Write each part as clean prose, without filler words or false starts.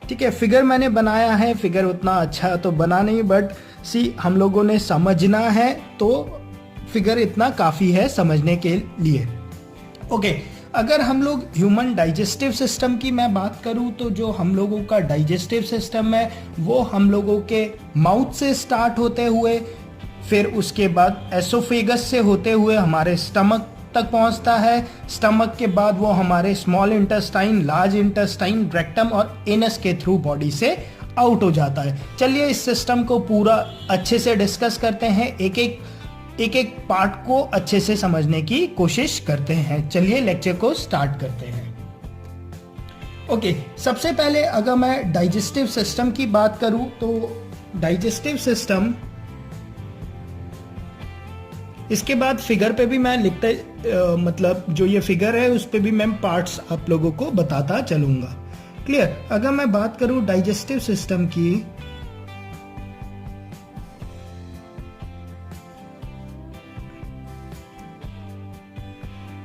ठीक है, फिगर मैंने बनाया है, फिगर उतना अच्छा तो बना नहीं, बट हम लोगों ने समझना है तो फिगर इतना काफ़ी है समझने के लिए। ओके, अगर हम लोग ह्यूमन डाइजेस्टिव सिस्टम की मैं बात करूं तो जो हम लोगों का डाइजेस्टिव सिस्टम है वो हम लोगों के माउथ से स्टार्ट होते हुए फिर उसके बाद एसोफेगस से होते हुए हमारे स्टमक तक पहुंचता है। स्टमक के बाद वो हमारे small intestine, large intestine, rectum और एनस के थ्रू बॉडी से आउट हो जाता है। चलिए इस सिस्टम को पूरा अच्छे से डिस्कस करते हैं, एक एक पार्ट को अच्छे से समझने की कोशिश करते हैं। चलिए लेक्चर को स्टार्ट करते हैं। ओके, सबसे पहले अगर मैं डाइजेस्टिव सिस्टम की बात करूं तो डाइजेस्टिव सिस्टम, इसके बाद फिगर पे भी मैं लिखते मतलब जो ये फिगर है उस पे भी मैं पार्ट्स आप लोगों को बताता चलूंगा। क्लियर? अगर मैं बात करूं डाइजेस्टिव सिस्टम की,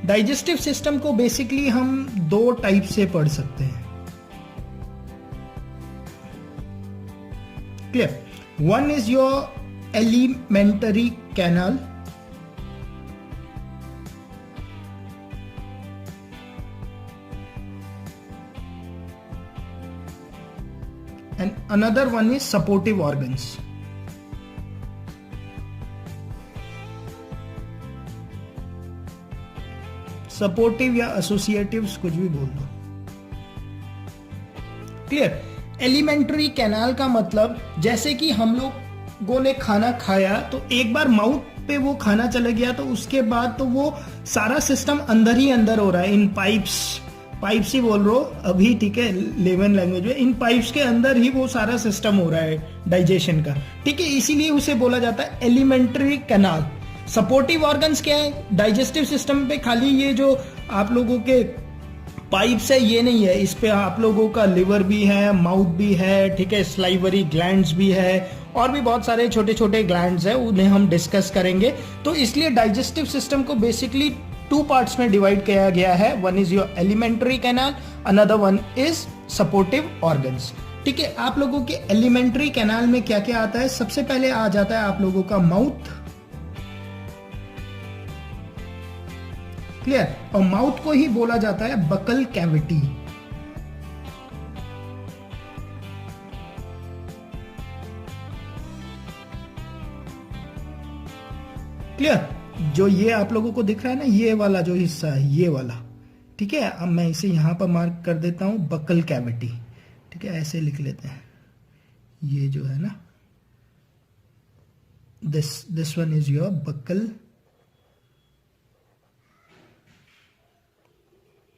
डाइजेस्टिव सिस्टम को बेसिकली हम दो टाइप से पढ़ सकते हैं। Clear? One is your elementary canal, and another one is supportive organs. Supportive या एसोसिएटिव कुछ भी बोल दो। क्लियर? एलिमेंट्री कैनाल का मतलब जैसे कि हम लोगों ने खाना खाया तो एक बार माउथ पे वो खाना चला गया तो उसके बाद तो वो सारा सिस्टम अंदर ही अंदर हो रहा है, इन पाइप्स ही बोल रहा हूँ अभी, ठीक है, लेमन लैंग्वेज में, इन पाइप्स के अंदर ही वो सारा सिस्टम हो रहा है डाइजेशन का। ठीक है, इसीलिए उसे बोला जाता है एलिमेंट्री कैनाल। सपोर्टिव ऑर्गन्स क्या है? डाइजेस्टिव सिस्टम पे खाली ये जो आप लोगों के पाइप्स है ये नहीं है, इस पे आप लोगों का लिवर भी है, माउथ भी है, ठीक है, स्लाइवरी ग्लैंड्स भी है और भी बहुत सारे छोटे छोटे ग्लैंड्स है, उन्हें हम डिस्कस करेंगे। तो इसलिए डाइजेस्टिव सिस्टम को बेसिकली टू पार्ट्स में डिवाइड किया गया है। One is your alimentary canal, another one is supportive organs. ठीक है, आप लोगों के एलिमेंट्री कैनाल में क्या क्या आता है? सबसे पहले आ जाता है आप लोगों का माउथ। क्लियर? और माउथ को ही बोला जाता है बकल कैविटी। क्लियर? जो ये आप लोगों को दिख रहा है ना, ये वाला जो हिस्सा है, ये वाला, ठीक है, अब मैं इसे यहां पर मार्क कर देता हूं, बकल कैविटी। ठीक है, ऐसे लिख लेते हैं, ये जो है ना, this one is your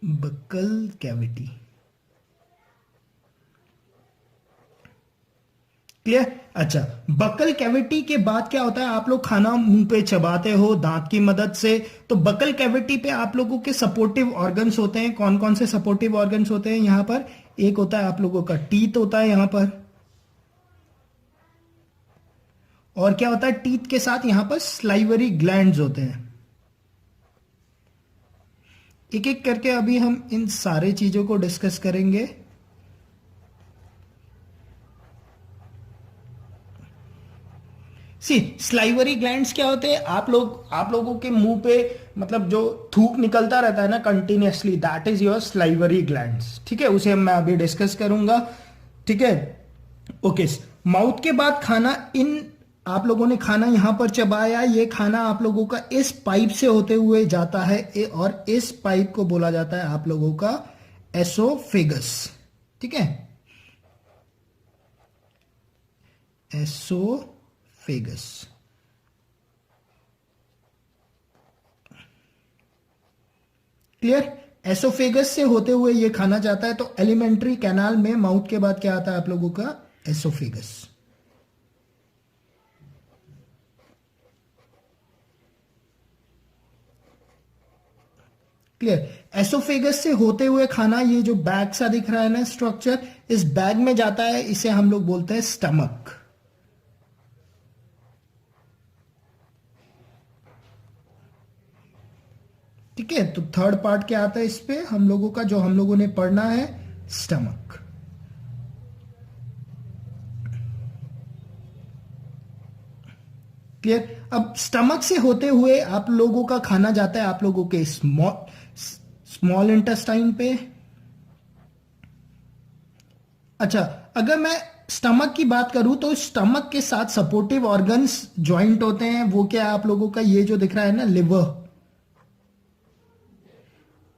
buccal cavity. Clear? अच्छा, बकल कैविटी के बाद क्या होता है? आप लोग खाना मुंह पे चबाते हो दांत की मदद से, तो बकल कैविटी पे आप लोगों के सपोर्टिव ऑर्गन्स होते हैं। कौन कौन से सपोर्टिव ऑर्गन्स होते हैं यहां पर? एक होता है आप लोगों का टीथ होता है यहां पर, और क्या होता है? टीथ के साथ यहां पर स्लाइवरी ग्लैंड्स होते हैं। एक एक करके अभी हम इन सारे चीजों को डिस्कस करेंगे। स्लाइवरी ग्लैंड्स क्या होते हैं? आप लोगों के मुंह पे मतलब जो थूक निकलता रहता है ना continuously, that is your salivary glands. ठीक है, उसे मैं अभी डिस्कस करूंगा। ठीक है, ओके। माउथ के बाद खाना, इन आप लोगों ने खाना यहां पर चबाया, ये खाना आप लोगों का इस पाइप से होते हुए जाता है और इस पाइप को बोला जाता है आप लोगों का एसोफेगस। ठीक है, एसोफेगस। क्लियर? एसोफेगस से होते हुए ये खाना जाता है, तो एलिमेंट्री कैनाल में माउथ के बाद क्या आता है आप लोगों का? एसोफेगस। क्लियर? एसोफेगस से होते हुए खाना, ये जो बैग सा दिख रहा है ना स्ट्रक्चर, इस बैग में जाता है, इसे हम लोग बोलते हैं स्टमक। ठीक है, तो थर्ड पार्ट क्या आता है इस पे हम लोगों का, जो हम लोगों ने पढ़ना है? स्टमक। क्लियर। अब स्टमक से होते हुए आप लोगों का खाना जाता है आप लोगों के स्मॉल इंटेस्टाइन पे। अच्छा, अगर मैं स्टमक की बात करूं तो स्टमक के साथ सपोर्टिव ऑर्गन्स ज्वाइंट होते हैं। वो क्या है आप लोगों का, ये जो दिख रहा है ना लिवर,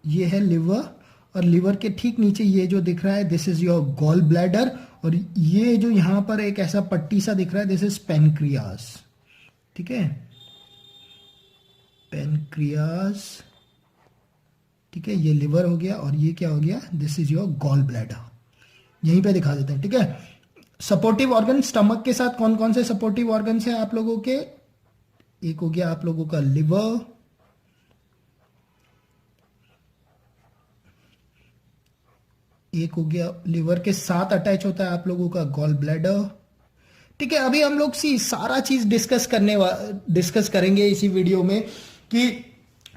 ये है लिवर, और लिवर के ठीक नीचे ये जो दिख रहा है this is your gall bladder, और ये जो यहां पर एक ऐसा पट्टी सा दिख रहा है दिस इज पेनक्रियास। ठीक है, पेनक्रियास। ठीक है, ये लिवर हो गया, और ये क्या हो गया, this is your gall bladder. यहीं पे दिखा देते हैं। ठीक है, सपोर्टिव ऑर्गन स्टमक के साथ कौन कौन से सपोर्टिव ऑर्गन्स हैं आप लोगों के, एक हो गया आप लोगों का लिवर, एक हो गया लिवर के साथ अटैच होता है आप लोगों का गॉल ब्लैडर। ठीक है, अभी हम लोग सारा चीज डिस्कस करेंगे इसी वीडियो में कि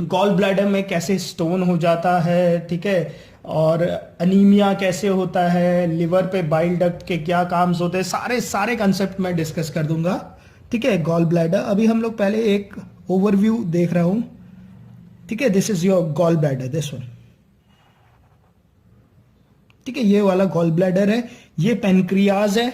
गॉल ब्लैडर में कैसे स्टोन हो जाता है। ठीक है, और अनीमिया कैसे होता है, लिवर पे बाइल डक्ट के क्या काम्स होते हैं, सारे सारे कंसेप्ट मैं डिस्कस कर दूंगा। ठीक है, गॉल ब्लैडर अभी हम लोग पहले एक ओवरव्यू देख रहा हूं। ठीक है, this is your gall bladder, this one. ठीक है, ये वाला गॉल ब्लैडर है, ये पेनक्रियाज है।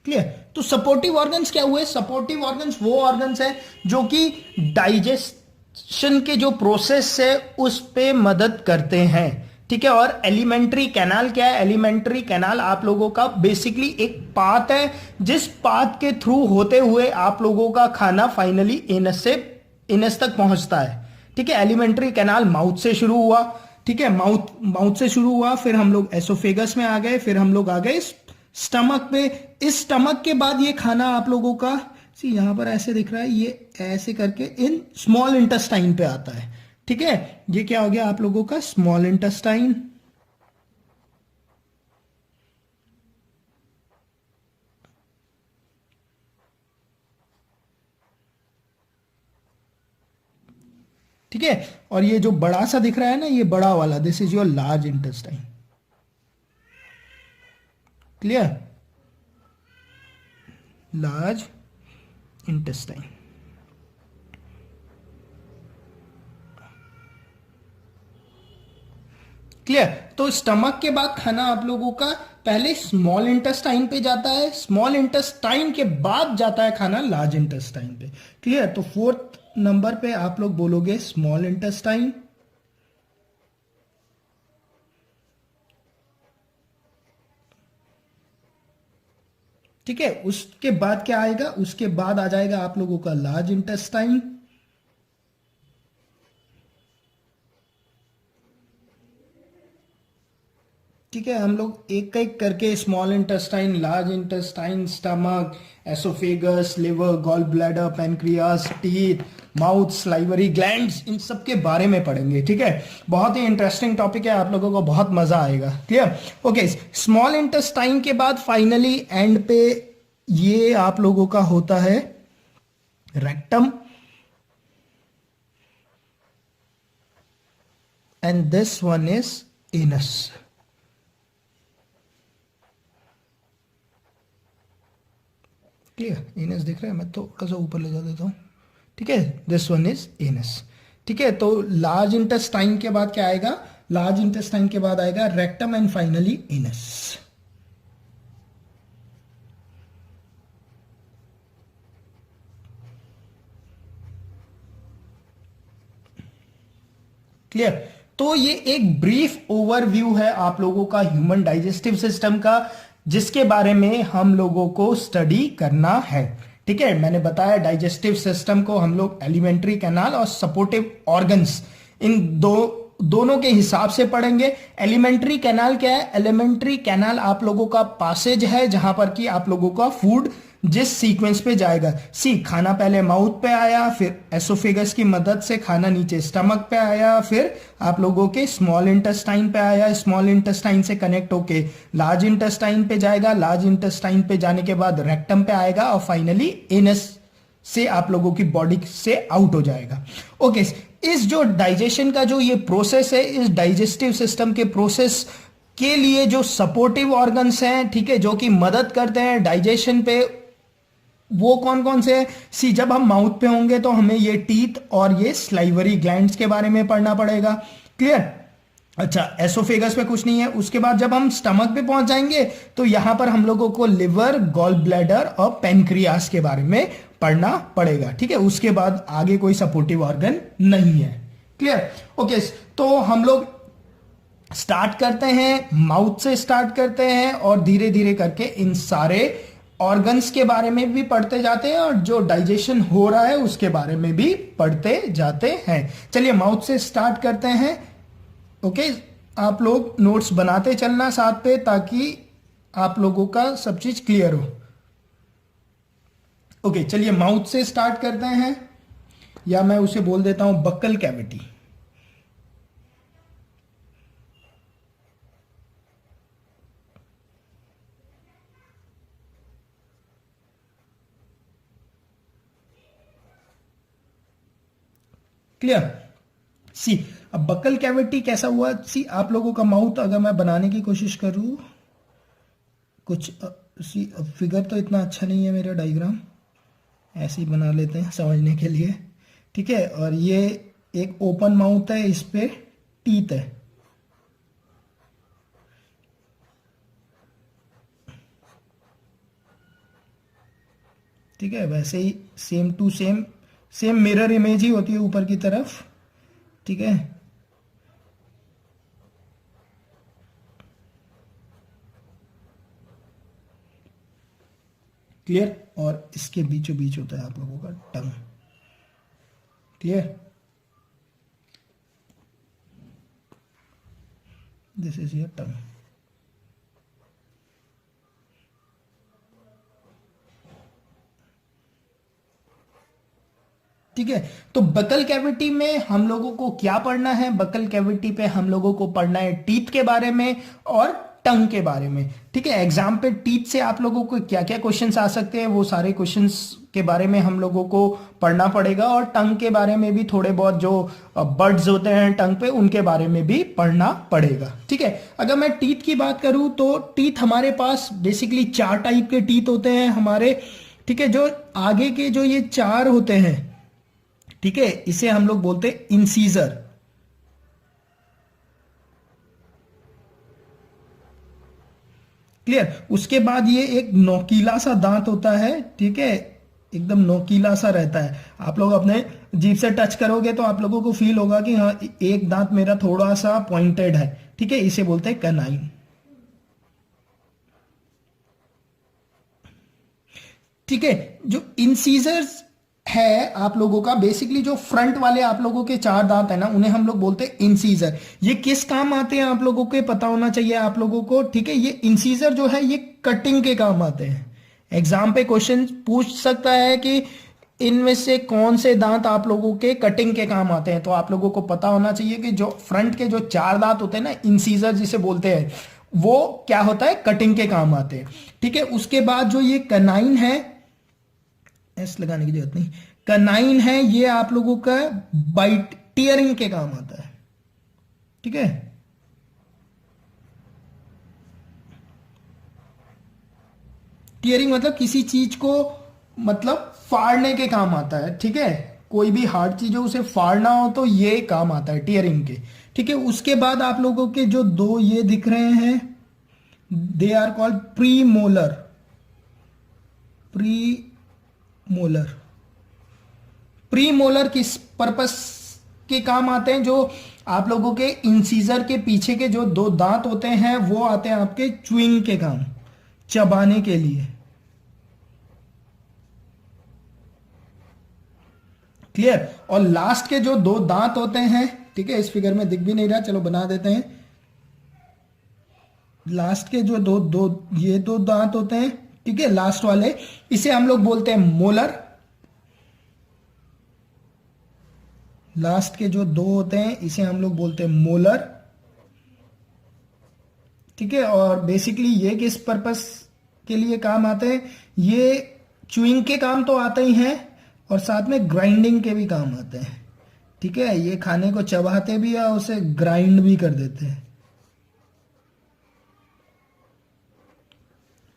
क्लियर। तो सपोर्टिव ऑर्गन्स क्या हुए, सपोर्टिव ऑर्गन्स वो ऑर्गन्स है जो कि डाइजेशन के जो प्रोसेस है उस पे मदद करते हैं। ठीक है, और एलिमेंट्री कैनाल क्या है, एलिमेंट्री कैनाल आप लोगों का बेसिकली एक पाथ है जिस पाथ के थ्रू होते हुए आप लोगों का खाना फाइनली इनस तक पहुंचता है। ठीक है, एलिमेंट्री कैनाल माउथ से शुरू हुआ। ठीक है, माउथ से शुरू हुआ, फिर हम लोग एसोफेगस में आ गए, फिर हम लोग आ गए स्टमक पे। इस स्टमक के बाद ये खाना आप लोगों का यहां पर ऐसे दिख रहा है, ये ऐसे करके इन स्मॉल इंटेस्टाइन पे आता है। ठीक है, ये क्या हो गया आप लोगों का स्मॉल इंटेस्टाइन। ठीक है, और ये जो बड़ा सा दिख रहा है ना, ये बड़ा वाला this is your large intestine. Clear, large intestine. Clear. तो स्टमक के बाद खाना आप लोगों का पहले स्मॉल इंटेस्टाइन पे जाता है, स्मॉल इंटेस्टाइन के बाद जाता है खाना लार्ज इंटेस्टाइन पे। क्लियर, तो फोर्थ नंबर पे आप लोग बोलोगे स्मॉल इंटेस्टाइन। ठीक है, उसके बाद क्या आएगा, उसके बाद आ जाएगा आप लोगों का लार्ज इंटेस्टाइन। ठीक है, हम लोग एक एक करके small intestine, large intestine, stomach, oesophagus, liver, gall bladder, pancreas, teeth, mouth, salivary glands, इन सब के बारे में पढ़ेंगे। ठीक है, बहुत ही इंटरेस्टिंग टॉपिक है, आप लोगों को बहुत मजा आएगा। क्लियर। ओके, स्मॉल इंटेस्टाइन के बाद फाइनली एंड पे ये आप लोगों का होता है rectum, and this one is anus. Clear, anus दिख रहा है, मैं थोड़ा सा ऊपर ले जा देता हूं। ठीक है, दिस वन इज एनस। ठीक है, तो लार्ज इंटेस्टाइन के बाद क्या आएगा, लार्ज इंटेस्टाइन के बाद आएगा rectum, and finally anus. Clear. तो ये एक ब्रीफ ओवरव्यू है आप लोगों का ह्यूमन डाइजेस्टिव सिस्टम का, जिसके बारे में हम लोगों को स्टडी करना है। ठीक है, मैंने बताया डाइजेस्टिव सिस्टम को हम लोग एलिमेंट्री कैनाल और सपोर्टिव ऑर्गन्स इन दोनों के हिसाब से पढ़ेंगे। एलिमेंट्री कैनाल क्या है, एलिमेंट्री कैनाल आप लोगों का पासेज है जहां पर कि आप लोगों का फूड जिस सीक्वेंस पे जाएगा, खाना पहले माउथ पे आया, फिर एसोफेगस की मदद से खाना नीचे स्टमक पे आया, फिर आप लोगों के स्मॉल इंटेस्टाइन पे आया, स्मॉल इंटेस्टाइन से कनेक्ट होके लार्ज इंटेस्टाइन पे जाएगा, लार्ज इंटेस्टाइन पे जाने के बाद रेक्टम पे आएगा, और फाइनली एनस से आप लोगों की बॉडी से आउट हो जाएगा। ओके, इस जो डाइजेशन का जो ये प्रोसेस है, इस डाइजेस्टिव सिस्टम के प्रोसेस के लिए जो सपोर्टिव ऑर्गन्स हैं, ठीक है, जो कि मदद करते हैं डाइजेशन पे, वो कौन कौन से हैं? सी, जब हम माउथ पे होंगे तो हमें ये टीथ और ये स्लाइवरी ग्लैंड्स के बारे में पढ़ना पड़ेगा। क्लियर? अच्छा, एसोफेगस पे कुछ नहीं है। उसके बाद जब हम स्टमक पे पहुंच जाएंगे तो यहां पर हम लोगों को लिवर, गॉल ब्लैडर और पेनक्रियास के बारे में पढ़ना पड़ेगा। ठीक है, उसके बाद आगे कोई सपोर्टिव ऑर्गन नहीं है। क्लियर? ओके, तो हम लोग स्टार्ट करते हैं, माउथ से स्टार्ट करते हैं और धीरे धीरे करके इन सारे ऑर्गन्स के बारे में भी पढ़ते जाते हैं और जो डाइजेशन हो रहा है उसके बारे में भी पढ़ते जाते हैं। चलिए माउथ से स्टार्ट करते हैं। ओके, आप लोग नोट्स बनाते चलना साथ पे, ताकि आप लोगों का सब चीज क्लियर हो। ओके, चलिए माउथ से स्टार्ट करते हैं, या मैं उसे बोल देता हूं बक्कल कैविटी। क्लियर? सी, अब बक्कल कैविटी कैसा हुआ? सी, आप लोगों का माउथ अगर मैं बनाने की कोशिश करूं कुछ, सी फिगर तो इतना अच्छा नहीं है मेरा डायग्राम, ऐसे ही बना लेते हैं समझने के लिए। ठीक है, और ये एक ओपन माउथ है, इस पे टीथ है। ठीक है, वैसे ही same to same same mirror image ही होती है ऊपर की तरफ। ठीक है, क्लियर? और इसके बीचों बीच होता है आप लोगों का tongue. Clear? This is your tongue. ठीक है, तो बकल कैविटी में हम लोगों को क्या पढ़ना है? बकल कैविटी पे हम लोगों को पढ़ना है टीथ के बारे में और टंग के बारे में। ठीक है, एग्जाम पे टीथ से आप लोगों को क्या क्या क्वेश्चंस आ सकते हैं, वो सारे क्वेश्चंस के बारे में हम लोगों को पढ़ना पड़ेगा, और टंग के बारे में भी थोड़े बहुत जो बर्ड्स होते हैं टंग पे, उनके बारे में भी पढ़ना पड़ेगा। ठीक है, अगर मैं टीथ की बात करूं तो टीथ हमारे पास बेसिकली 4 टाइप के टीथ होते हैं हमारे। ठीक है, जो आगे के जो ये 4 होते हैं, ठीक है, इसे हम लोग बोलते हैं इंसीजर। क्लियर? उसके बाद ये एक नोकीला सा दांत होता है। ठीक है, एकदम नोकीला सा रहता है। आप लोग अपने जीभ से टच करोगे तो आप लोगों को फील होगा कि हाँ, एक दांत मेरा थोड़ा सा पॉइंटेड है। ठीक है, इसे बोलते हैं कनाइन। ठीक है, जो इंसीजर्स है आप लोगों का, बेसिकली जो फ्रंट वाले आप लोगों के 4 दांत है ना, उन्हें हम लोग बोलते हैं इंसीजर। ये किस काम आते हैं आप लोगों को पता होना चाहिए आप लोगों को। ठीक है, ये इंसीजर जो है ये कटिंग के काम आते हैं। एग्जाम पे क्वेश्चन पूछ सकता है कि इनमें से कौन से दांत आप लोगों के कटिंग के काम आते हैं, तो आप लोगों को पता होना चाहिए कि जो फ्रंट के जो 4 दांत होते हैं ना, इंसीजर जिसे बोलते हैं, वो क्या होता है, कटिंग के काम आते हैं। ठीक है, उसके बाद जो ये कनाइन है, एस लगाने की जरूरत नहीं, कनाइन है, ये आप लोगों का बाइट टीयरिंग के काम आता है। ठीक है, टीयरिंग मतलब किसी चीज को मतलब फाड़ने के काम आता है। ठीक है, कोई भी हार्ड चीज हो उसे फाड़ना हो तो ये काम आता है टीयरिंग के। ठीक है, उसके बाद आप लोगों के जो 2 ये दिख रहे हैं, they are called pre molar. Pre molar किस पर्पस के काम आते हैं? जो आप लोगों के इंसीजर के पीछे के जो 2 दांत होते हैं वो आते हैं आपके च्युइंग के काम, चबाने के लिए। क्लियर? और लास्ट के जो 2 दांत होते हैं, ठीक है, इस फिगर में दिख भी नहीं रहा, चलो बना देते हैं। लास्ट के जो ये 2 दांत होते हैं, ठीक है, लास्ट वाले, इसे हम लोग बोलते हैं मोलर। लास्ट के जो 2 होते हैं इसे हम लोग बोलते हैं मोलर। ठीक है, और बेसिकली ये किस पर्पस के लिए काम आते हैं? ये च्युइंग के काम तो आते ही हैं, और साथ में ग्राइंडिंग के भी काम आते हैं। ठीक है, ये खाने को चबाते भी है और उसे ग्राइंड भी कर देते हैं।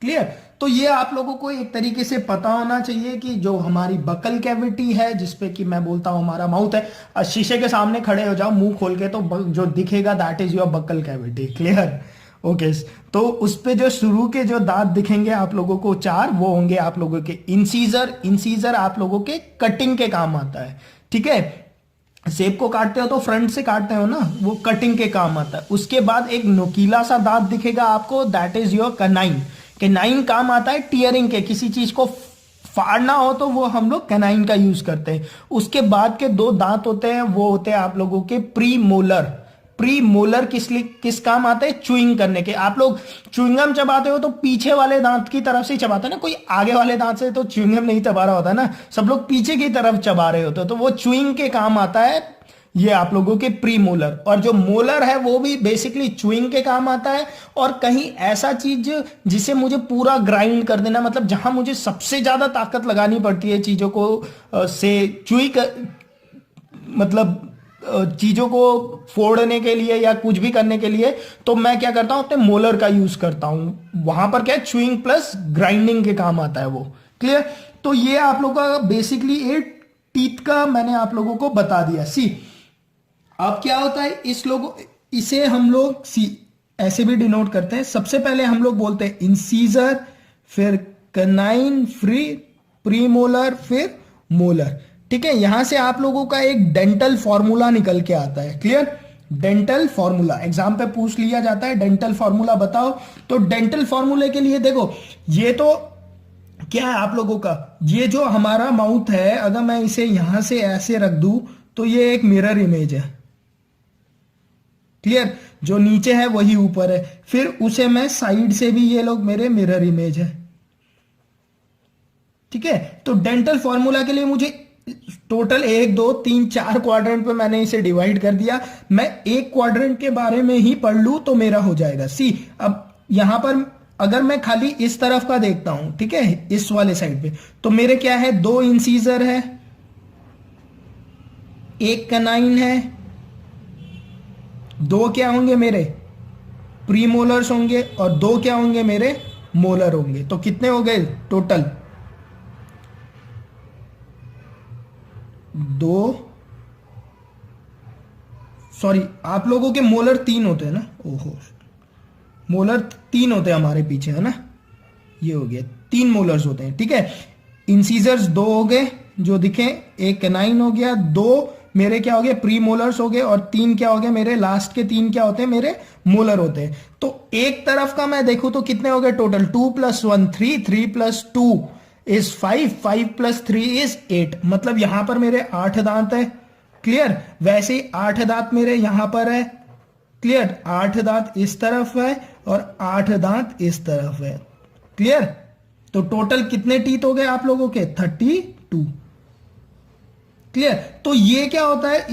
क्लियर? तो ये आप लोगों को एक तरीके से पता होना चाहिए कि जो हमारी बकल कैविटी है, जिसपे कि मैं बोलता हूं हमारा माउथ है, शीशे के सामने खड़े हो जाओ मुंह खोल के, तो जो दिखेगा that is your buccal cavity. Clear? Okay. तो उस पे जो शुरू के जो दांत दिखेंगे आप लोगों को 4, वो होंगे आप लोगों के इंसीजर। इंसीजर आप लोगों के कटिंग के काम आता है। ठीक है, सेब को काटते हो तो फ्रंट से काटते हो ना, वो कटिंग के काम आता है। उसके बाद एक नुकीला सा दांत दिखेगा आपको, that is your canine. Canine काम आता है टियरिंग के, किसी चीज को फाड़ना हो तो वो हम लोग कैनाइन का यूज करते हैं। उसके बाद के 2 दांत होते हैं, वो होते हैं आप लोगों के प्री मोलर। प्री मोलर किस काम आते हैं? च्युइंग करने के। आप लोग च्युइंगम चबाते हो तो पीछे वाले दांत की तरफ से ही चबाते हैं ना, कोई आगे वाले दांत से तो च्युइंगम नहीं चबा रहा होता ना, सब लोग पीछे की तरफ चबा रहे होते, तो वो च्युइंग के काम आता है ये आप लोगों के प्री मोलर। और जो मोलर है वो भी बेसिकली च्युइंग के काम आता है। और कहीं ऐसा चीज जिसे मुझे पूरा ग्राइंड कर देना, मतलब जहां मुझे सबसे ज्यादा ताकत लगानी पड़ती है चीजों को से च्युई कर, मतलब चीजों को फोड़ने के लिए या कुछ भी करने के लिए, तो मैं क्या करता हूं, अपने मोलर का यूज करता हूं। वहां पर क्या है, च्युइंग प्लस ग्राइंडिंग के काम आता है वो। क्लियर? तो ये आप लोगों का बेसिकली एक टीथ का मैंने आप लोगों को बता दिया। सी अब क्या होता है, इसे हम लोग ऐसे भी डिनोट करते हैं। सबसे पहले हम लोग बोलते हैं इंसीजर, फिर कनाइन, प्रीमोलर, फिर मोलर। ठीक है, यहां से आप लोगों का एक डेंटल फॉर्मूला निकल के आता है। क्लियर? डेंटल फॉर्मूला एग्जाम पे पूछ लिया जाता है, डेंटल फॉर्मूला बताओ। तो डेंटल फॉर्मूले के लिए देखो, ये तो क्या है आप लोगों का, ये जो हमारा माउथ है, अगर मैं इसे यहां से ऐसे रख दूं तो ये एक मिरर इमेज है। क्लियर? जो नीचे है वही ऊपर है, फिर उसे मैं साइड से भी, ये लोग मेरे मिरर इमेज है। ठीक है, तो डेंटल फॉर्मूला के लिए मुझे टोटल 1 2 3 4 क्वाड्रेंट पे मैंने इसे डिवाइड कर दिया। मैं एक क्वाड्रेंट के बारे में ही पढ़ लूं तो मेरा हो जाएगा। सी अब यहां पर अगर मैं खाली इस तरफ का देखता हूं, ठीक है, इस वाले साइड पे, तो मेरे क्या है, 2 इंसीजर है, 1 कनाइन है, 2 क्या होंगे मेरे प्रीमोलर्स होंगे, और 2 क्या होंगे मेरे मोलर होंगे। तो कितने हो गए टोटल? 2, सॉरी आप लोगों के मोलर 3 होते हैं ना, ओहो, मोलर 3 होते हैं हमारे पीछे, है ना, ये हो गया 3 मोलर्स होते हैं। ठीक है, इंसीजर्स 2 हो गए जो दिखे, 1 कैनाइन हो गया, 2 मेरे क्या हो गए प्री मोलर्स हो गए, और 3 क्या हो गए मेरे लास्ट के 3 क्या होते हैं मेरे मोलर होते हैं। तो एक तरफ का मैं देखूं तो कितने हो गए टोटल? 2 + 1 3, 3 + 2 इज 5, 5 + 3 इज 8, मतलब यहां पर मेरे 8 दांत है। क्लियर? वैसे ही 8 दांत मेरे यहां पर है। क्लियर? 8 दांत इस तरफ है और 8 दांत इस तरफ है। क्लियर? तो टोटल कितने टीथ हो गए आप लोगों के? 32। क्लियर? तो ये क्या होता है,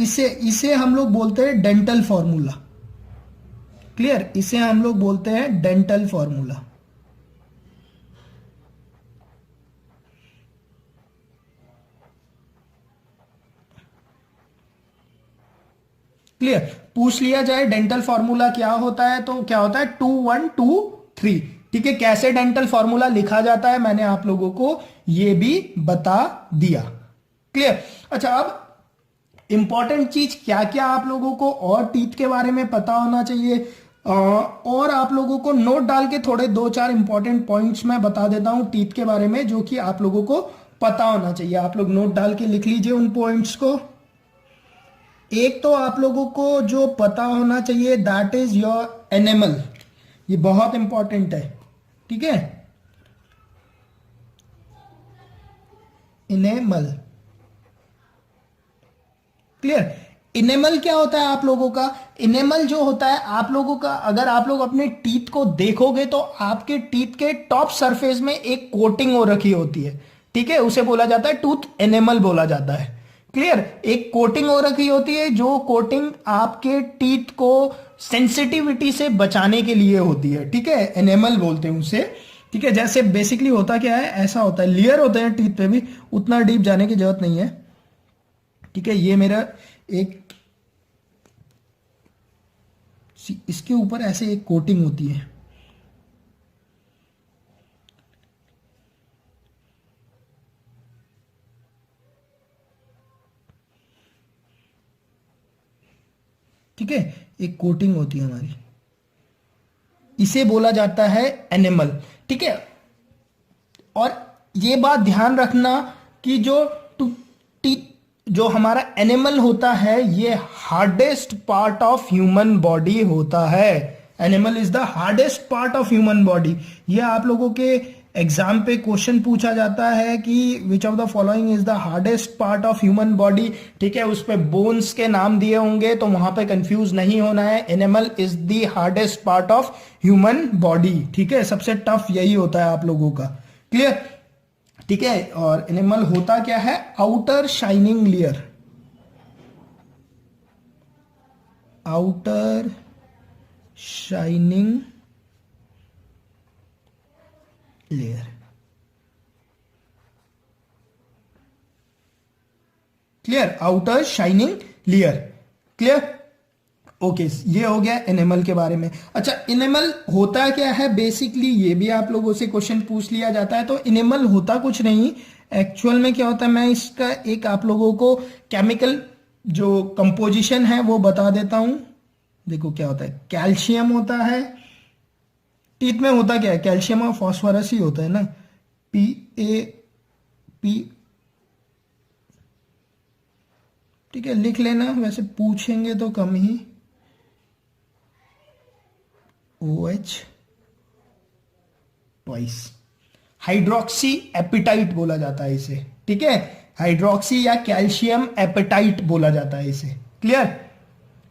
इसे हम लोग बोलते हैं डेंटल फॉर्मूला। क्लियर? इसे हम लोग बोलते हैं डेंटल फॉर्मूला। क्लियर? पूछ लिया जाए डेंटल फॉर्मूला क्या होता है, तो क्या होता है 2 1 2 3। ठीक है, कैसे डेंटल फॉर्मूला लिखा जाता है मैंने आप लोगों को ये भी बता दिया। क्लियर? अच्छा, अब इंपॉर्टेंट चीज क्या क्या आप लोगों को और टीथ के बारे में पता होना चाहिए, और आप लोगों को नोट डाल के थोड़े 2-4 इंपॉर्टेंट पॉइंट्स मैं बता देता हूं टीथ के बारे में, जो कि आप लोगों को पता होना चाहिए। आप लोग नोट डाल के लिख लीजिए उन पॉइंट्स को। एक तो आप लोगों को जो पता होना चाहिए दैट इज योर एनिमल, ये बहुत इंपॉर्टेंट है। ठीक है, इनेमल। क्लियर? इनेमल क्या होता है आप लोगों का? इनेमल जो होता है आप लोगों का, अगर आप लोग अपने टीथ को देखोगे तो आपके टीथ के टॉप सरफेस में एक कोटिंग हो रखी होती है। ठीक है, उसे बोला जाता है टूथ एनेमल बोला जाता है। क्लियर? एक कोटिंग हो रखी होती है, जो कोटिंग आपके टीथ को सेंसिटिविटी से बचाने के लिए होती है। ठीक है, एनेमल बोलते हैं उसे। ठीक है, जैसे बेसिकली होता क्या है, ऐसा होता है, लेयर होते हैं टीथ पे भी, उतना डीप जाने की जरूरत नहीं है। ठीक है, ये मेरा एक, इसके ऊपर ऐसे एक कोटिंग होती है। ठीक है, एक कोटिंग होती है हमारी, इसे बोला जाता है एनिमल। ठीक है, और ये बात ध्यान रखना कि जो टी जो हमारा एनिमल होता है ये hardest part of human body होता है। Animal is the hardest part of human body. ये आप लोगों के एग्जाम पे क्वेश्चन पूछा जाता है कि which of the following is the hardest part of human body. ठीक है, उस पे बोन्स के नाम दिए होंगे तो वहां पे कंफ्यूज नहीं होना है। Animal is the hardest part of human body. ठीक है, सबसे टफ यही होता है आप लोगों का। क्लियर? ठीक है, और एनिमल होता क्या है, outer shining layer, outer shining layer. Clear? Outer shining layer. Clear? Okay, ये हो गया एनिमल के बारे में। अच्छा, एनिमल होता क्या है बेसिकली, ये भी आप लोगों से क्वेश्चन पूछ लिया जाता है। तो एनिमल होता कुछ नहीं, एक्चुअल में क्या होता है, मैं इसका एक आप लोगों को केमिकल जो कंपोजिशन है वो बता देता हूं। देखो क्या होता है, कैल्शियम होता है, टीथ में होता क्या है, कैल्शियम और फॉस्फोरस ही होता है ना, पी। ठीक है, लिख लेना, वैसे पूछेंगे तो कम ही, OH ट्वाइस। हाइड्रोक्सी एपिटाइट बोला जाता है इसे। ठीक है, हाइड्रोक्सी या कैल्शियम एपिटाइट बोला जाता है इसे। क्लियर?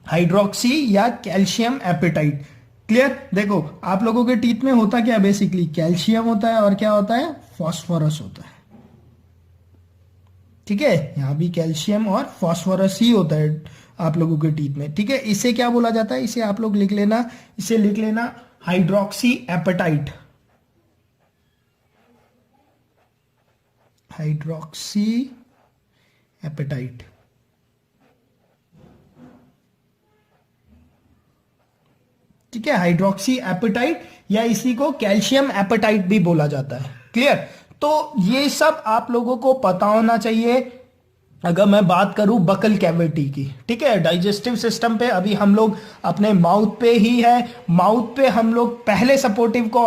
हाइड्रोक्सी या कैल्शियम एपिटाइट। क्लियर? देखो आप लोगों के टीथ में होता क्या, बेसिकली कैल्शियम होता है और क्या होता है, फॉस्फोरस होता है। ठीक है, यहां भी कैल्शियम और फॉस्फोरस ही होता है आप लोगों के टीथ में। ठीक है, इसे क्या बोला जाता है, इसे आप लोग लिख लेना, इसे लिख लेना हाइड्रोक्सी एपेटाइट। Hydroxy apatite. ठीक है, हाइड्रोक्सी एपेटाइट या इसी को कैल्शियम एपेटाइट भी बोला जाता है। क्लियर? तो ये सब आप लोगों को पता होना चाहिए। अगर मैं बात करूं बकल कैविटी की, ठीक है, डाइजेस्टिव सिस्टम पे अभी हम लोग अपने माउथ पे ही है। माउथ पे हम लोग पहले सपोर्टिव को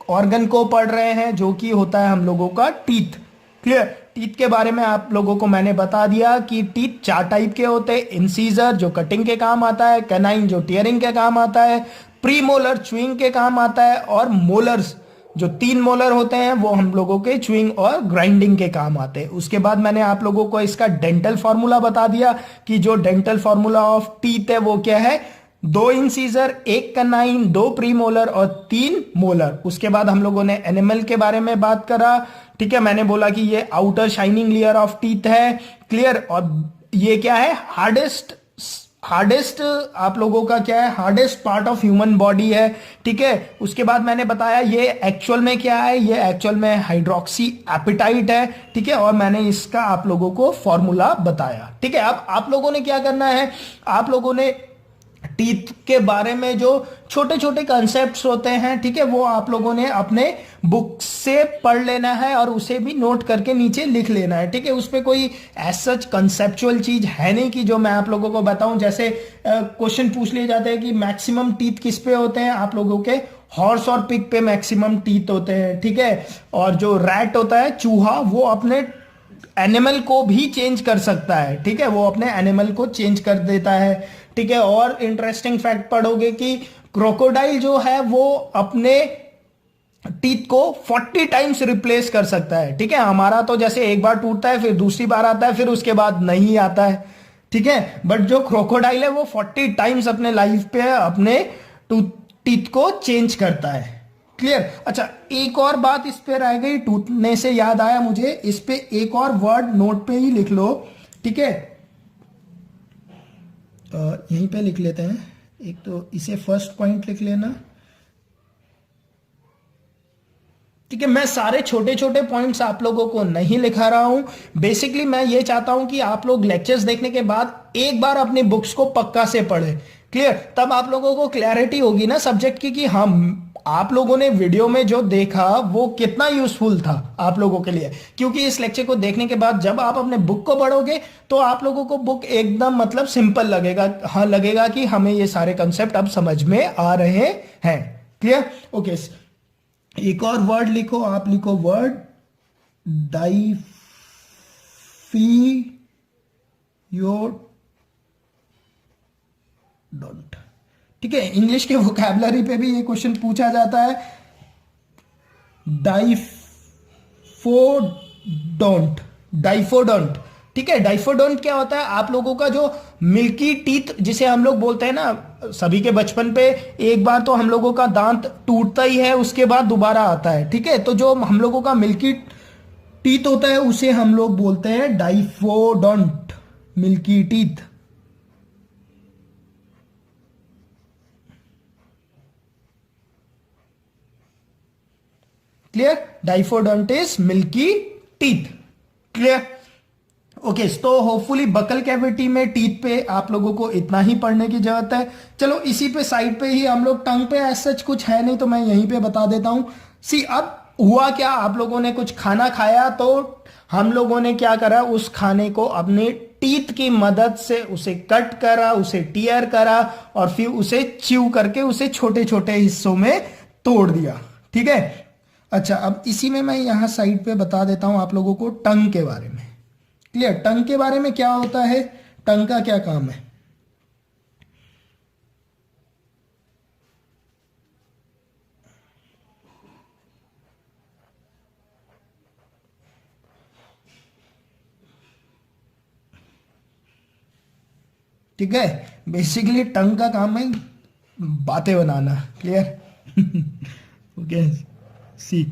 ऑर्गन को पढ़ रहे हैं जो कि होता है हम लोगों का टीथ। क्लियर? टीथ के बारे में आप लोगों को मैंने बता दिया कि टीथ 4 टाइप के होते हैं। इंसीजर जो कटिंग के काम आता है, कैनाइन जो टीयरिंग के काम आता है, प्रीमोलर च्युइंग के काम आता है, और मोलर्स जो 3 मोलर होते हैं वो हम लोगों के च्युइंग और ग्राइंडिंग के काम आते हैं। उसके बाद मैंने आप लोगों को इसका डेंटल फॉर्मूला बता दिया कि जो डेंटल फॉर्मूला ऑफ टीथ है वो क्या है, 2 इंसीजर, 1 कैनाइन, 2 प्रीमोलर और 3 मोलर। उसके बाद हम लोगों ने एनिमल के बारे में बात करा। ठीक है, मैंने बोला कि ये outer shining layer of teeth है। क्लियर? और ये क्या है, हार्डेस्ट आप लोगों का क्या है, hardest part of human body है। ठीक है, उसके बाद मैंने बताया ये एक्चुअल में क्या है, ये एक्चुअल में हाइड्रोक्सी एपिटाइट है। ठीक है, और मैंने इसका आप लोगों को फॉर्मूला बताया। ठीक है, अब आप लोगों ने क्या करना है, आप लोगों ने टीथ के बारे में जो छोटे छोटे कंसेप्ट्स होते हैं, ठीक है, वो आप लोगों ने अपने बुक से पढ़ लेना है और उसे भी नोट करके नीचे लिख लेना है। ठीक है, उस पर कोई एज सच कंसेप्चुअल चीज है नहीं कि जो मैं आप लोगों को बताऊं। जैसे क्वेश्चन पूछ लिए जाते हैं कि मैक्सिमम टीथ किस पे होते हैं, आप लोगों के हॉर्स और पिग पे मैक्सिमम टीथ होते हैं। ठीक है, और जो रैट होता है, चूहा, वो अपने एनिमल को भी चेंज कर सकता है। ठीक है, वो अपने एनिमल को चेंज कर देता है। ठीक है, और इंटरेस्टिंग फैक्ट पढ़ोगे कि क्रोकोडाइल जो है वो अपने टीथ को 40 टाइम्स रिप्लेस कर सकता है। ठीक है, हमारा तो जैसे एक बार टूटता है फिर दूसरी बार आता है फिर उसके बाद नहीं आता है। ठीक है, बट जो क्रोकोडाइल है वो 40 टाइम्स अपने लाइफ पे अपने टीथ को चेंज करता है। क्लियर? अच्छा, एक और बात इस पे रह गई, टूटने से याद आया मुझे, इस पे एक और वर्ड नोट पे ही लिख लो। ठीक है, यहीं पे लिख लेते हैं। एक तो इसे फर्स्ट पॉइंट लिख लेना, ठीक है, मैं सारे छोटे छोटे पॉइंट्स आप लोगों को नहीं लिखा रहा हूं। बेसिकली मैं ये चाहता हूं कि आप लोग लेक्चर्स देखने के बाद एक बार अपनी बुक्स को पक्का से पढ़े। क्लियर? तब आप लोगों को क्लैरिटी होगी ना सब्जेक्ट की कि हम आप लोगों ने वीडियो में जो देखा वो कितना यूजफुल था आप लोगों के लिए। क्योंकि इस लेक्चर को देखने के बाद जब आप अपने बुक को पढ़ोगे तो आप लोगों को बुक एकदम मतलब सिंपल लगेगा। हाँ, लगेगा कि हमें ये सारे कंसेप्ट अब समझ में आ रहे हैं। क्लियर? ओके, एक और वर्ड लिखो, आप लिखो वर्ड डाइफियोडोंट। ठीक है, इंग्लिश के वोकैबलरी पे भी ये क्वेश्चन पूछा जाता है। Diphyodont, diphyodont. ठीक है, डाइफोडोंट क्या होता है? आप लोगों का जो मिल्की टीथ जिसे हम लोग बोलते हैं ना, सभी के बचपन पे एक बार तो हम लोगों का दांत टूटता ही है, उसके बाद दोबारा आता है। ठीक है, तो जो हम लोगों का मिल्की टीथ होता है उसे हम लोग बोलते हैं diphyodont, milky teeth. Clear? Diphyodont is milky teeth. Clear? Okay, तो होपफुली बकल कैविटी में टीथ पे आप लोगों को इतना ही पढ़ने की जरूरत है। चलो इसी पे साइड पे ही हम लोग, टंग पे एज सच कुछ है नहीं तो मैं यहीं पे बता देता हूं। सी, अब हुआ क्या, आप लोगों ने कुछ खाना खाया तो हम लोगों ने क्या करा, उस खाने को अपने टीथ की मदद से उसे कट करा, उसे टीयर करा और फिर उसे च्यू करके उसे छोटे छोटे हिस्सों में तोड़ दिया। ठीक है, अच्छा, अब इसी में मैं यहां साइड पे बता देता हूं आप लोगों को टंग के बारे में। क्लियर? टंग के बारे में क्या होता है, टंग का क्या काम है। ठीक है, बेसिकली टंग का काम है बातें बनाना। Clear? Okay, see,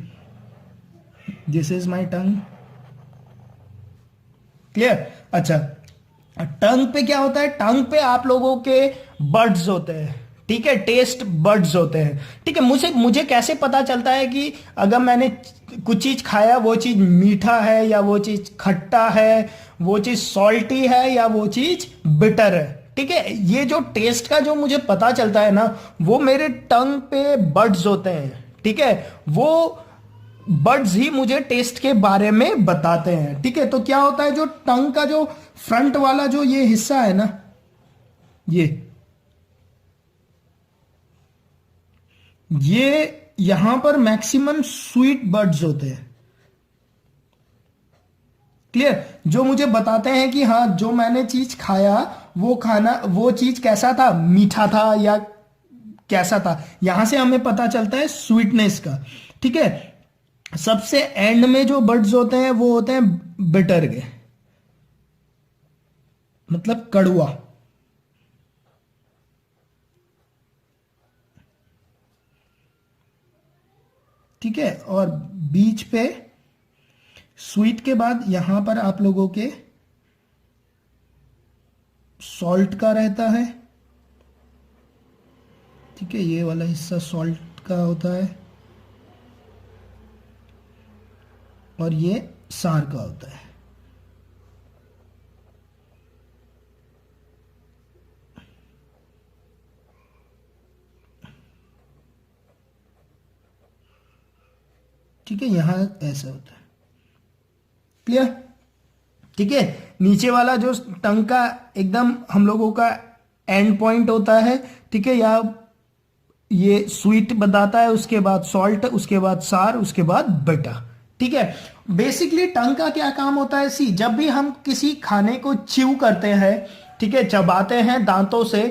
this is my tongue. Clear? अच्छा, टंग पे क्या होता है, टंग पे आप लोगों के बर्ड्स होते हैं। ठीक है, टेस्ट बर्ड्स होते हैं। ठीक है, मुझे मुझे कैसे पता चलता है कि अगर मैंने कुछ चीज खाया वो चीज मीठा है या वो चीज खट्टा है, वो चीज सॉल्टी है या वो चीज बिटर है। ठीक है, ये जो टेस्ट का जो मुझे पता चलता है ना, वो मेरे टंग पे बर्ड्स होते हैं। ठीक है, वो बर्ड्स ही मुझे टेस्ट के बारे में बताते हैं। ठीक है, तो क्या होता है, जो टंग का जो फ्रंट वाला जो ये हिस्सा है ना, ये यहां पर मैक्सिमम स्वीट बर्ड्स होते हैं। क्लियर? जो मुझे बताते हैं कि हाँ, जो मैंने चीज खाया वो खाना, वो चीज कैसा था, मीठा था या कैसा था, यहां से हमें पता चलता है स्वीटनेस का। ठीक है, सबसे एंड में जो बर्ड्स होते हैं वो होते हैं बिटर के, मतलब कड़वा। ठीक है, और बीच पे स्वीट के बाद यहां पर आप लोगों के सॉल्ट का रहता है। ठीक है, ये वाला हिस्सा सॉल्ट का होता है और ये सार का होता है। ठीक है, यहां ऐसा होता है। क्लियर? ठीक है, नीचे वाला जो टंग का एकदम हम लोगों का एंड पॉइंट होता है। ठीक है, या ये स्वीट बताता है, उसके बाद सॉल्ट, उसके बाद सार, उसके बाद बिटर। ठीक है, बेसिकली टंग का क्या काम होता है, सी, जब भी हम किसी खाने को च्यू करते हैं, ठीक है, चबाते हैं दांतों से,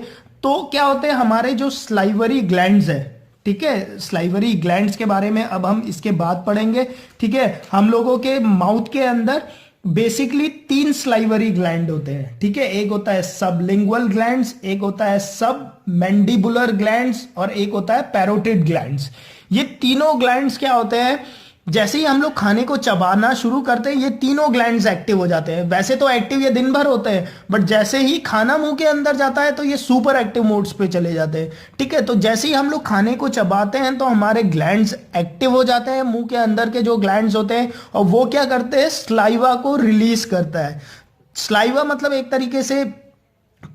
तो क्या होते हैं, हमारे जो स्लाइवरी ग्लैंड्स है, ठीक है, स्लाइवरी ग्लैंड्स के बारे में अब हम इसके बाद पढ़ेंगे। ठीक है, हम लोगों के माउथ के अंदर बेसिकली 3 स्लाइवरी ग्लैंड होते हैं। ठीक है, एक होता है सबलिंगुअल ग्लैंड्स, एक होता है सब मैंडिबुलर ग्लैंड्स और एक होता है पैरोटिड ग्लैंड्स। ये तीनों ग्लैंड्स क्या होते हैं, जैसे ही हम लोग खाने को चबाना शुरू करते हैं ये तीनों ग्लैंड्स एक्टिव हो जाते हैं। वैसे तो एक्टिव ये दिन भर होते हैं, बट जैसे ही खाना मुंह के अंदर जाता है तो ये सुपर एक्टिव मोड्स पे चले जाते हैं। ठीक है, तो जैसे ही हम लोग खाने को चबाते हैं तो हमारे ग्लैंड्स एक्टिव हो जाते हैं, मुंह के अंदर के जो ग्लैंड्स होते हैं, और वो क्या करते हैं, स्लाइवा को रिलीज करता है। स्लाइवा मतलब एक तरीके से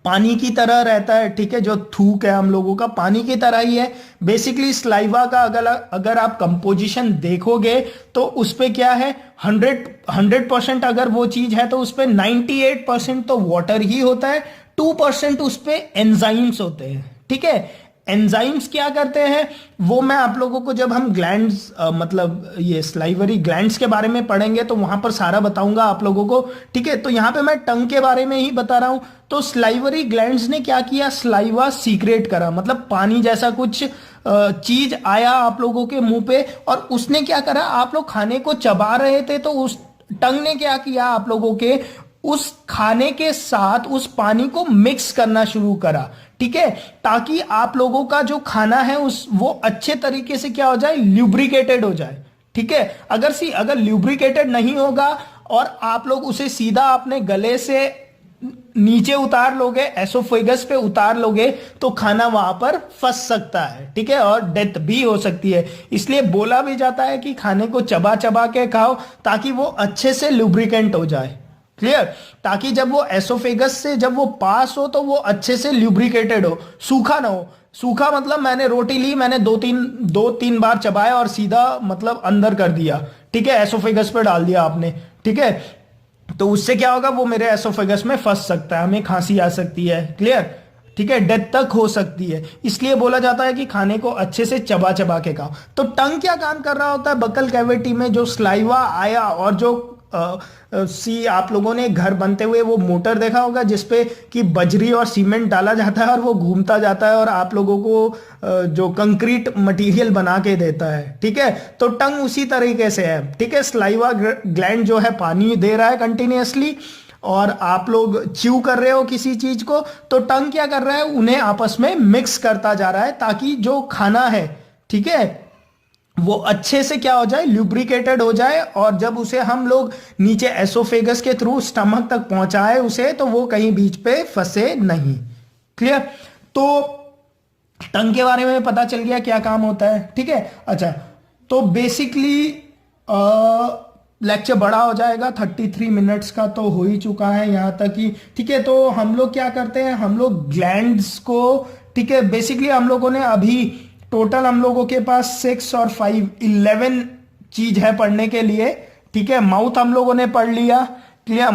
पानी की तरह रहता है। ठीक है, जो थूक है हम लोगों का पानी की तरह ही है। बेसिकली स्लाइवा का अगर आप कंपोजिशन देखोगे तो उस पे क्या है, 100% अगर वो चीज है तो उस पे 98% तो वाटर ही होता है, 2% उस पे एंजाइम्स होते हैं। ठीक है, एंजाइम्स क्या करते हैं वो मैं आप लोगों को जब हम ग्लैंड्स मतलब ये स्लाइवरी ग्लैंड्स के बारे में पढ़ेंगे तो वहां पर सारा बताऊंगा आप लोगों को। ठीक है, तो यहां पे मैं टंग के बारे में ही बता रहा हूं। तो स्लाइवरी ग्लैंड्स ने क्या किया, स्लाइवा सीक्रेट करा, मतलब पानी जैसा कुछ चीज आया आप लोगों के मुंह पे, और उसने क्या करा, आप लोग खाने को चबा रहे थे तो उस टंग ने क्या किया, आप लोगों के उस खाने के साथ उस पानी को मिक्स करना शुरू करा। ठीक है, ताकि आप लोगों का जो खाना है वो अच्छे तरीके से क्या हो जाए, ल्यूब्रिकेटेड हो जाए। ठीक है, अगर ल्यूब्रिकेटेड नहीं होगा और आप लोग उसे सीधा अपने गले से नीचे उतार लोगे, एसोफेगस पे उतार लोगे, तो खाना वहां पर फंस सकता है। ठीक है, और डेथ भी हो सकती है। इसलिए बोला भी जाता है कि खाने को चबा चबा के खाओ ताकि वो अच्छे से लुब्रिकेंट हो जाए। क्लियर, ताकि जब वो एसोफेगस से जब वो पास हो तो वो अच्छे से ल्यूब्रिकेटेड हो, सूखा ना हो। सूखा मतलब मैंने रोटी ली, मैंने दो तीन बार चबाया और सीधा मतलब अंदर कर दिया। ठीक है, एसोफेगस पे डाल दिया आपने। ठीक है, तो उससे क्या होगा, वो मेरे एसोफेगस में फंस सकता है, हमें खांसी आ सकती है। क्लियर, ठीक है, डेथ तक हो सकती है। इसलिए बोला जाता है कि खाने को अच्छे से चबा चबा के खाओ। तो टंग क्या काम कर रहा होता है, बकल कैविटी में जो स्लाइवा आया और जो आप लोगों ने घर बनते हुए वो मोटर देखा होगा जिसपे कि बजरी और सीमेंट डाला जाता है और वो घूमता जाता है और आप लोगों को जो कंक्रीट मटेरियल बना के देता है। ठीक है, तो टंग उसी तरीके से है। ठीक है, स्लाइवा ग्लैंड जो है पानी दे रहा है कंटिन्यूअसली, और आप लोग च्यू कर रहे हो किसी चीज को, तो टंग क्या कर रहा है, उन्हें आपस में मिक्स करता जा रहा है ताकि जो खाना है, ठीक है, वो अच्छे से क्या हो जाए, ल्यूब्रिकेटेड हो जाए, और जब उसे हम लोग नीचे एसोफेगस के थ्रू स्टमक तक पहुंचाए उसे, तो वो कहीं बीच पे फंसे नहीं। क्लियर, तो टंग के बारे में पता चल गया क्या काम होता है। ठीक है, अच्छा, तो बेसिकली लेक्चर बड़ा हो जाएगा, 33 मिनट्स का तो हो ही चुका है यहाँ तक ही। ठीक है, तो हम लोग क्या करते हैं, हम लोग ग्लैंड्स को, ठीक है, बेसिकली हम लोगों ने अभी टोटल हम लोगों के पास 6 और 5 11 चीज है पढ़ने के लिए। ठीक है, माउथ हम लोगों ने पढ़ लिया। क्लियर,